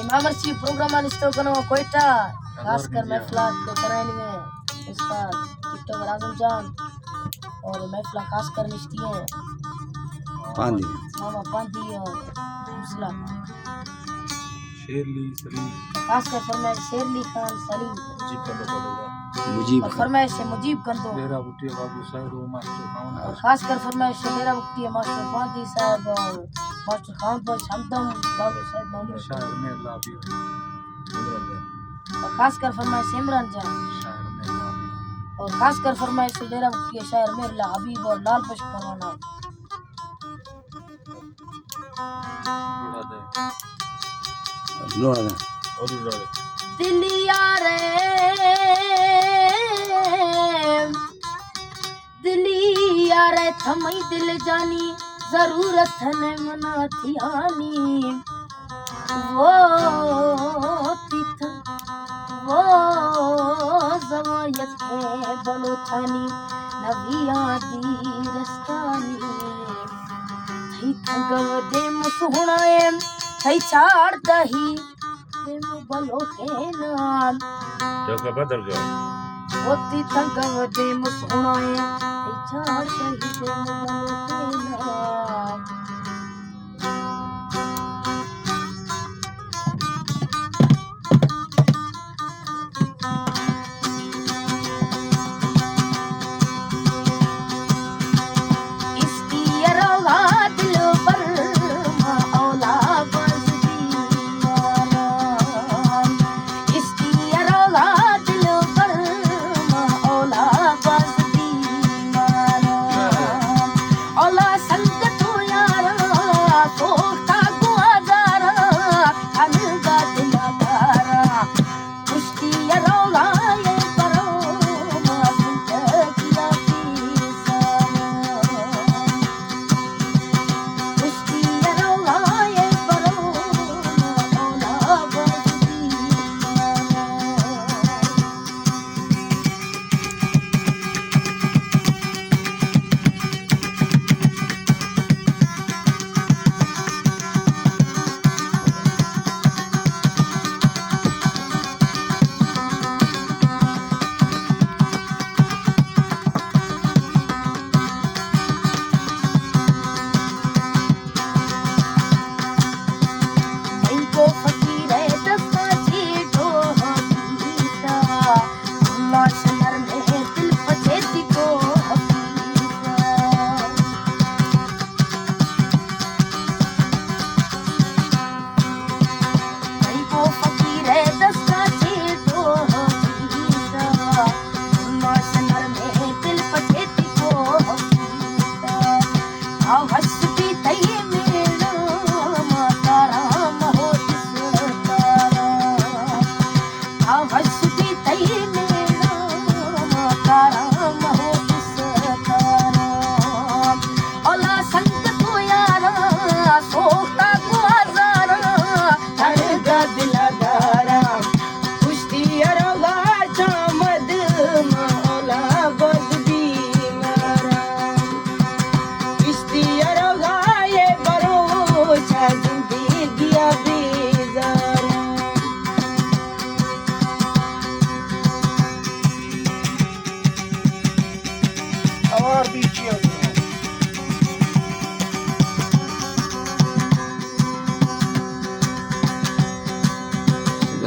इमामर्सी programme निस्तो कनो कोयटा खासकर महफिलात को कराने में उस्ताद टिकटॉक आजम जान और महफिला खासकर निश्ती है पांदी मामा पांदी और मुसला शेरली सलीम खासकर फरमाइश शेरली खान सलीम मुजीब और फरमाइश से मुजीब कर दो मेरा बुटिया बाबू साहब मास्टर खान और खासकर फरमाइश से मेरा मुफ्ती मास्टर पांदी साहब और मास्टर खान पर हमदम बाबू साहब मामूद शायर में अल्लाह भी और खासकर फरमाइश से इमरान जान शायर में अल्लाह भी और खासकर फरमाइश से मेरा मुफ्ती शायर मेरला हबीब और लाल पश परवाना उड़ा दे लोड़ा दे और उड़ा दे दिलिया रे थमई दिल जानी जरूरत ने मना थियानी वो तिथ वो जवायत है बलो थानी नबिया दी रस्तानी थई थगव दे मुसुणाए थई छाड़ दही दे बलो के नाम जो का बदल गया होती थगव दे मुसुणाए थई छाड़ दही दे बलो के नाम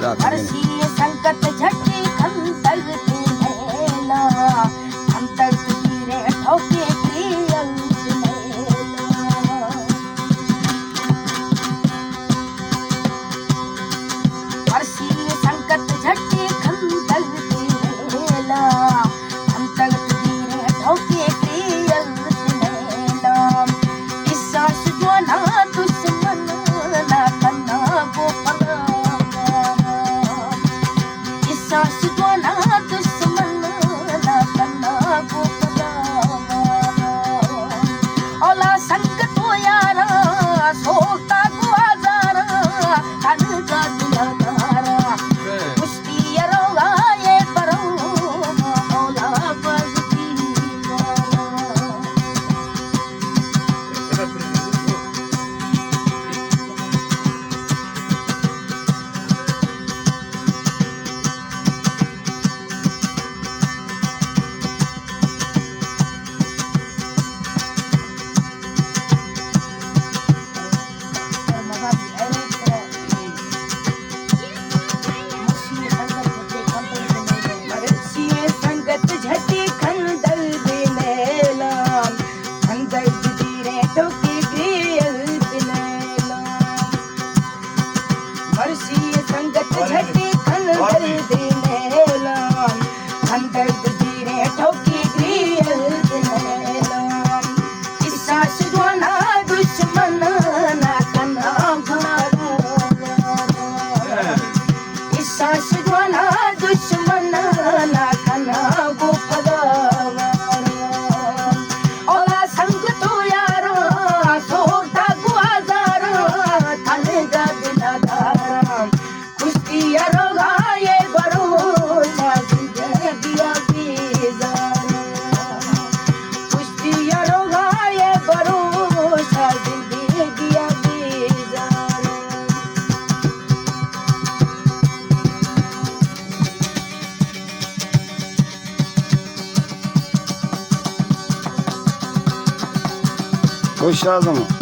हर्षी संकट झटके खंतर नैना खंतर गिरे ठोके के अंत नैना हर्षी संकट झटके खंतर नैना खंतर गिरे ठोके के अंत नैना इस सांस जो ना दुश्मन ना करना वो खुश रहा तुम